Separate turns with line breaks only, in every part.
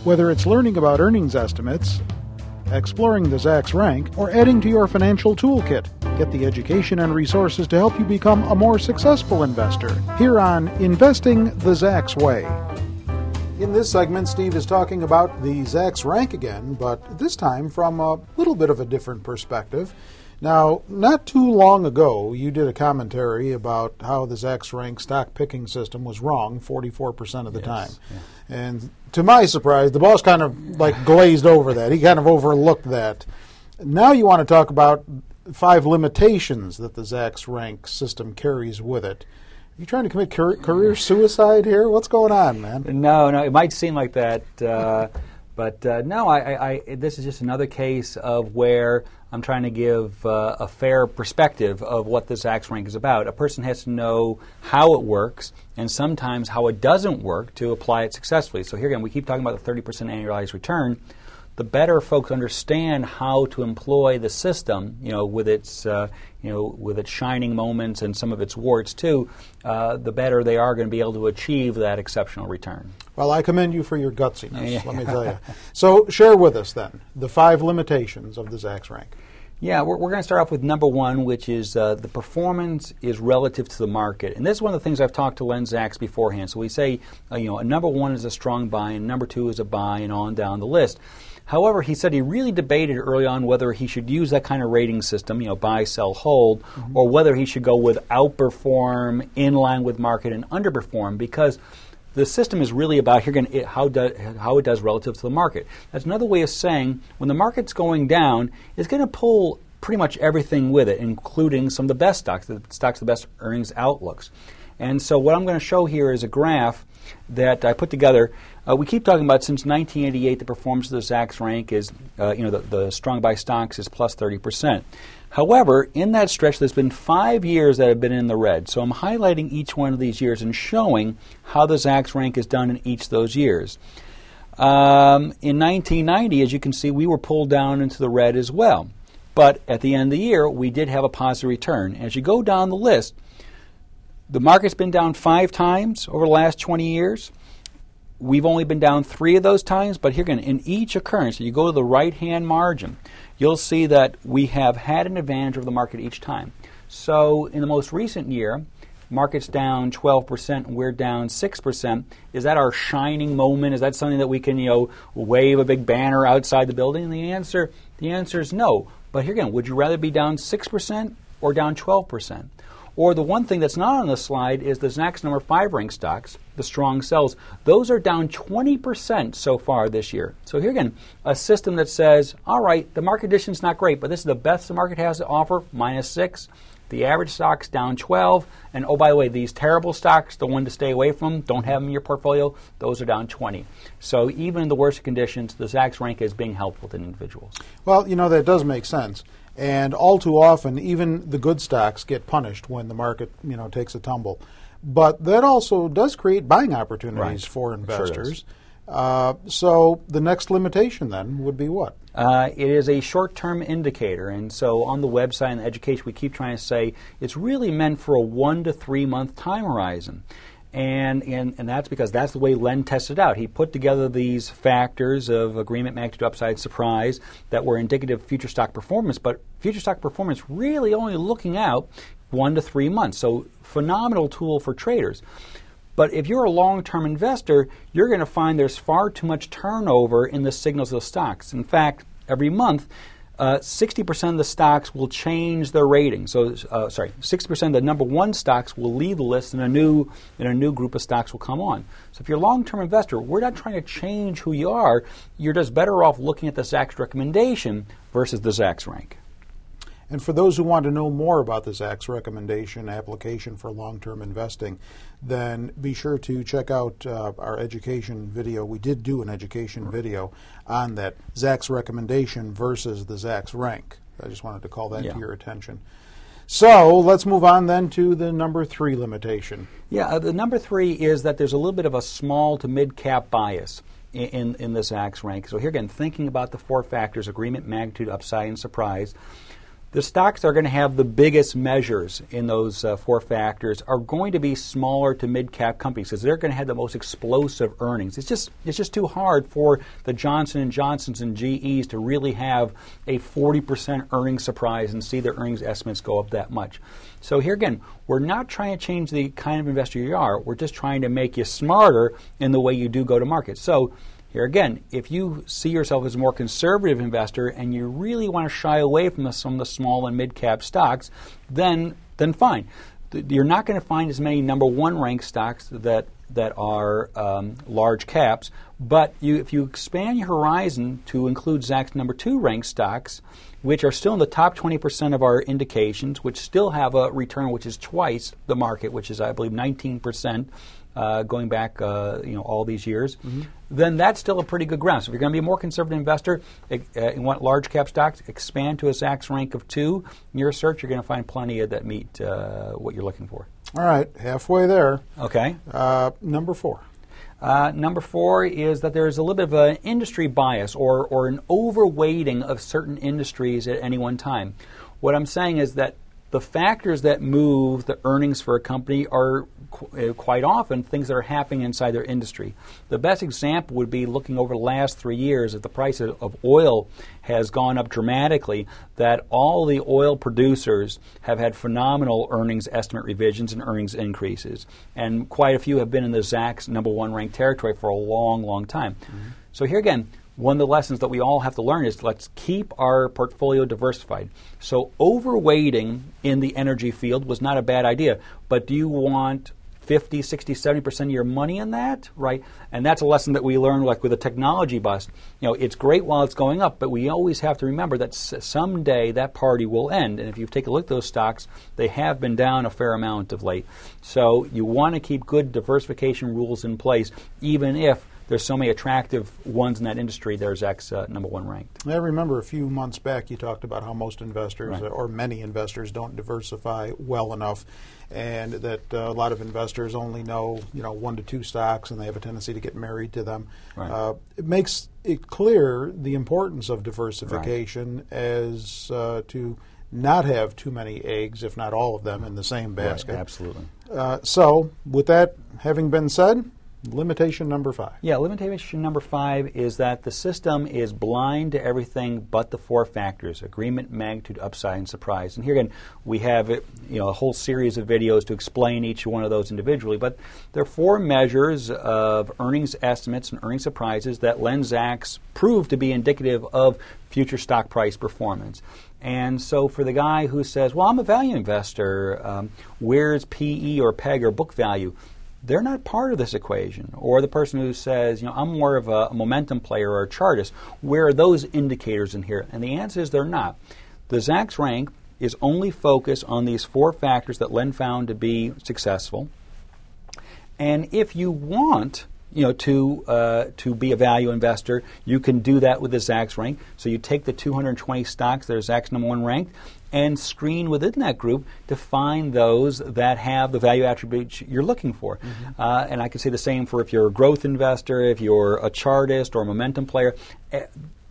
Whether it's learning about earnings estimates, exploring the Zacks Rank, or adding to your financial toolkit, get the education and resources to help you become a more successful investor here on Investing the Zacks Way. In this segment, Steve is talking about the Zacks Rank again, but this time from a little bit of a different perspective. Now, not too long ago, you did a commentary about how the Zacks Rank stock picking system was wrong 44% of the time. Yeah. And to my surprise, the boss kind of glazed over that. He kind of overlooked that. Now you want to talk about 5 limitations that the Zacks Rank system carries with it. Are you trying to commit career suicide here? What's going on, man?
No, it might seem like that. But no, this is just another case of where I'm trying to give a fair perspective of what the Zacks Rank is about. A person has to know how it works and sometimes how it doesn't work to apply it successfully. So here again, we keep talking about the 30% annualized return. The better folks understand how to employ the system, with its shining moments and some of its warts too, the better they are going to be able to achieve that exceptional return.
Well, I commend you for your gutsiness, let me tell you. So share with us then the 5 limitations of the Zacks Rank.
Yeah, we're going to start off with number 1, which is the performance is relative to the market. And this is one of the things I've talked to Len Zacks beforehand. So we say, a number 1 is a strong buy, and number 2 is a buy, and on down the list. However, he said he really debated early on whether he should use that kind of rating system, buy, sell, hold, or whether he should go with outperform, in line with market, and underperform, because the system is really about how it does relative to the market. That's another way of saying when the market's going down, it's going to pull pretty much everything with it, including some of the best stocks, the best earnings outlooks. And so what I'm going to show here is a graph that I put together. We keep talking about since 1988, the performance of the Zacks Rank is, the strong buy stocks is plus 30%. However, in that stretch, there's been 5 years that have been in the red. So I'm highlighting each one of these years and showing how the Zacks Rank is done in each of those years. In 1990, as you can see, we were pulled down into the red as well. But at the end of the year, we did have a positive return. As you go down the list, the market's been down 5 times over the last 20 years. We've only been down 3 of those times, but here again, in each occurrence, you go to the right-hand margin, you'll see that we have had an advantage over the market each time. So in the most recent year, market's down 12%, and we're down 6%. Is that our shining moment? Is that something that we can, wave a big banner outside the building? And the answer is no. But here again, would you rather be down 6% or down 12%? Or the one thing that's not on the slide is the Zacks number 5 rank stocks, the strong sells. Those are down 20% so far this year. So here again, a system that says, all right, the market condition's not great, but this is the best the market has to offer, minus 6. The average stock's down 12. And oh, by the way, these terrible stocks, the one to stay away from, don't have them in your portfolio, those are down 20. So even in the worst conditions, the Zacks Rank is being helpful to individuals.
Well, that does make sense. And all too often, even the good stocks get punished when the market, takes a tumble. But that also does create buying opportunities for investors. Sure so the next limitation then would be what?
It is a short-term indicator. And so on the website and the education, we keep trying to say it's really meant for a 1 to 3 month time horizon. And that's because that's the way Len tested out. He put together these factors of agreement, magnitude, upside, surprise that were indicative of future stock performance, but future stock performance really only looking out 1 to 3 months. So phenomenal tool for traders. But if you're a long-term investor, you're going to find there's far too much turnover in the signals of the stocks. In fact, every month, 60% of the stocks will change their rating. So, 60% of the number 1 stocks will leave the list, and a new group of stocks will come on. So, if you're a long-term investor, we're not trying to change who you are. You're just better off looking at the Zacks recommendation versus the Zacks Rank.
And for those who want to know more about the Zacks recommendation application for long-term investing, then be sure to check out our education video. We did do an education video on that Zacks recommendation versus the Zacks rank. I just wanted to call that to your attention. So let's move on then to the number 3 limitation.
Yeah, the number 3 is that there's a little bit of a small to mid-cap bias in the Zacks rank. So here again, thinking about the 4 factors, agreement, magnitude, upside, and surprise, The stocks that are going to have the biggest measures in those 4 factors are going to be smaller to mid-cap companies because they're going to have the most explosive earnings. It's just too hard for the Johnson & Johnsons and GEs to really have a 40% earnings surprise and see their earnings estimates go up that much. So here again, we're not trying to change the kind of investor you are. We're just trying to make you smarter in the way you do go to market. So here again, if you see yourself as a more conservative investor and you really want to shy away from some of the small and mid-cap stocks, then fine. You're not going to find as many number 1 ranked stocks that are large caps, but if you expand your horizon to include Zacks number 2 ranked stocks, which are still in the top 20% of our indications, which still have a return which is twice the market, which is, I believe, 19%. Going back, all these years, then that's still a pretty good ground. So if you're going to be a more conservative investor and want large cap stocks, expand to a Zacks rank of 2. In your search, you're going to find plenty that meet what you're looking for.
All right, halfway there.
Okay.
Number 4.
Number 4 is that there's a little bit of an industry bias or an overweighting of certain industries at any one time. What I'm saying is that the factors that move the earnings for a company are quite often things that are happening inside their industry. The best example would be looking over the last 3 years if the price of oil has gone up dramatically, that all the oil producers have had phenomenal earnings estimate revisions and earnings increases. And quite a few have been in the Zacks number 1 ranked territory for a long, long time. So here again, one of the lessons that we all have to learn is let's keep our portfolio diversified. So overweighting in the energy field was not a bad idea, but do you want 50, 60, 70% of your money in that, right? And that's a lesson that we learned like with a technology bust. It's great while it's going up, but we always have to remember that someday that party will end. And if you take a look at those stocks, they have been down a fair amount of late. So you want to keep good diversification rules in place, even if there's so many attractive ones in that industry. There's Zacks number 1 ranked.
I remember a few months back you talked about how most investors,
right,
or many investors, don't diversify well enough, and that a lot of investors only know 1 to 2 stocks, and they have a tendency to get married to them.
Right.
It makes it clear the importance of diversification as to not have too many eggs, if not all of them, in the same basket.
Right, absolutely.
So, with that having been said, limitation number 5.
Yeah, limitation number 5 is that the system is blind to everything but the 4 factors: agreement, magnitude, upside, and surprise. And here again, we have a whole series of videos to explain each one of those individually. But there are 4 measures of earnings estimates and earnings surprises that Zacks prove to be indicative of future stock price performance. And so for the guy who says, well, I'm a value investor, where's PE or PEG or book value? They're not part of this equation. Or the person who says, I'm more of a momentum player or a chartist, where are those indicators in here? And the answer is they're not. The Zacks rank is only focused on these 4 factors that Len found to be successful. And if you want to be a value investor, you can do that with the Zacks rank. So you take the 220 stocks that are Zacks number 1 ranked and screen within that group to find those that have the value attributes you're looking for. And I can say the same for if you're a growth investor, if you're a chartist or a momentum player.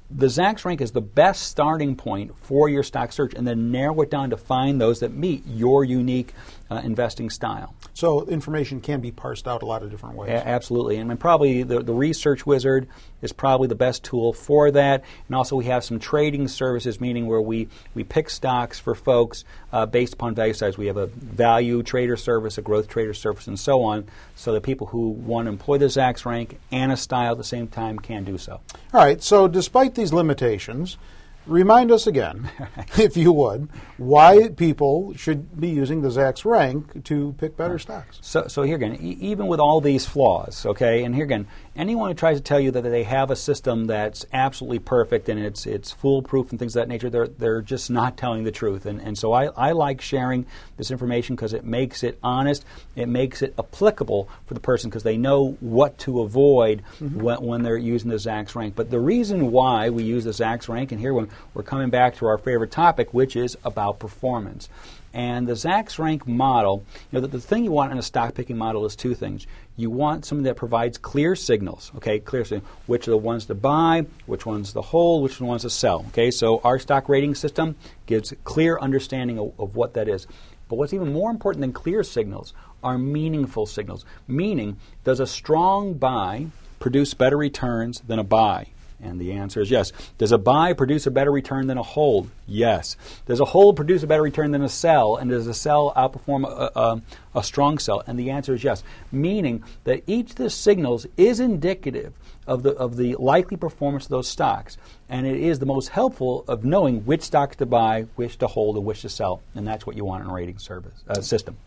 The Zacks rank is the best starting point for your stock search, and then narrow it down to find those that meet your unique investing style.
So information can be parsed out a lot of different ways.
Absolutely. And probably the Research Wizard is probably the best tool for that. And also we have some trading services, meaning where we pick stocks for folks based upon value size. We have a value trader service, a growth trader service, and so on, so that people who want to employ the Zacks rank and a style at the same time can do so.
All right. So despite these limitations, remind us again, if you would, why people should be using the Zacks rank to pick better stocks.
So here again, even with all these flaws, okay, and here again, anyone who tries to tell you that they have a system that's absolutely perfect and it's foolproof and things of that nature, they're just not telling the truth. And so I like sharing this information because it makes it honest, it makes it applicable for the person because they know what to avoid when they're using the Zacks rank. But the reason why we use the Zacks rank, and here we're coming back to our favorite topic, which is about performance. And the Zacks Rank model, the thing you want in a stock picking model is two things. You want something that provides clear signals, okay, clear signals, which are the ones to buy, which ones to hold, which ones to sell, okay? So our stock rating system gives clear understanding of what that is. But what's even more important than clear signals are meaningful signals, meaning does a strong buy produce better returns than a buy? And the answer is yes. Does a buy produce a better return than a hold? Yes. Does a hold produce a better return than a sell? And does a sell outperform a strong sell? And the answer is yes. Meaning that each of the signals is indicative of the likely performance of those stocks. And it is the most helpful of knowing which stocks to buy, which to hold, and which to sell. And that's what you want in a rating system.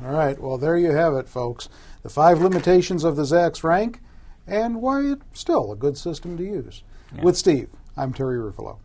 All right. Well, there you have it, folks. The 5 limitations of the Zacks Rank and why it's still a good system to use.
Yeah.
With Steve, I'm Terry Ruffalo.